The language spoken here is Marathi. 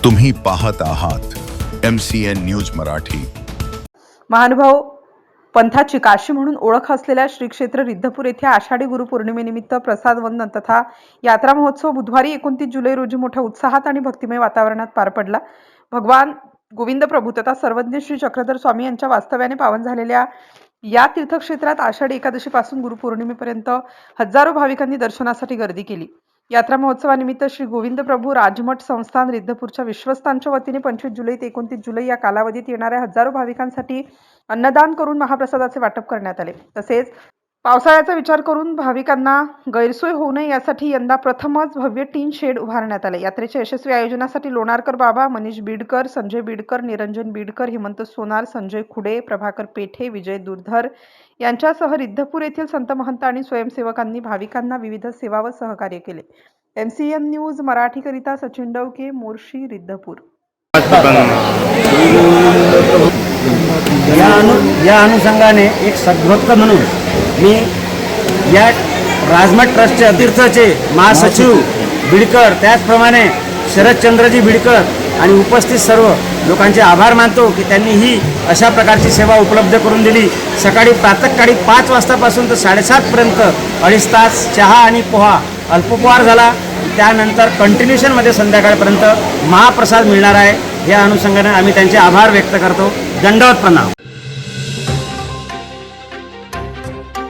तुम्ही पाहत आहात MCN न्यूज मराठी। महानुभाव पंथाची काशी म्हणून ओळख असलेल्या श्री क्षेत्र रिद्धपूर येथे आषाढी गुरुपौर्णिमेनिमित्त प्रसाद वंदन तथा यात्रा महोत्सव बुधवारी 29 जुलै रोजी मोठ्या उत्साहात आणि भक्तिमय वातावरणात पार पडला। भगवान गोविंद प्रभू तथा सर्वज्ञ श्री चक्रधर स्वामी यांच्या वास्तव्याने पावन झालेल्या या तीर्थक्षेत्रात आषाढी एकादशीपासून गुरुपौर्णिमेपर्यंत हजारो भाविकांनी दर्शनासाठी गर्दी केली। यात्रा महोत्सवानिमित्त श्री गोविंद प्रभू राजमठ संस्थान रिद्धपूरच्या विश्वस्तांच्या वतीने 25 जुलै ते 29 जुलै या कालावधीत येणाऱ्या हजारो भाविकांसाठी अन्नदान करून महाप्रसादाचे वाटप करण्यात आले। तसेच पावसाळ्याचा विचार करून भाविकांना गैरसोय होऊ नये यासाठी यंदा प्रथमच भव्य टीन शेड उभारण्यात आले। यात्रेच्या यशस्वी आयोजनासाठी लोणारकर बाबा, मनीष बीडकर, संजय बीडकर, निरंजन बीडकर, हेमंत सोनार, संजय खुडे, प्रभाकर पेठे, विजय दुर्धर यांच्यासह रिद्धपूर येथील संत महंत आणि स्वयंसेवकांनी भाविकांना विविध सेवा व सहकार्य केले। MCN न्यूज मराठीकरिता सचिन डवके, मोर्शी, रिद्धपूर। या अनुषंगाने एक सद्भक्त म्हणून मी या राजमठ ट्रस्टचे अतीर्थचे महासचिव बीडकर, त्याचप्रमाणे शरदचंद्रजी बीडकर आणि उपस्थित सर्व लोकांचे आभार मानतो की त्यांनी ही अशा प्रकारची सेवा उपलब्ध करून दिली। सकाळी प्रातःकाळी 5 वाजतापासून तर 7:30 पर्यंत 2.5 तास चहा आणि पोहा अल्पोपहार झाला। त्यानंतर कंटिन्यूशनमध्ये संध्याकाळपर्यंत महाप्रसाद मिळणार आहे। या अनुषंगाने आम्ही त्यांचे आभार व्यक्त करतो। दंडवत प्रणाम।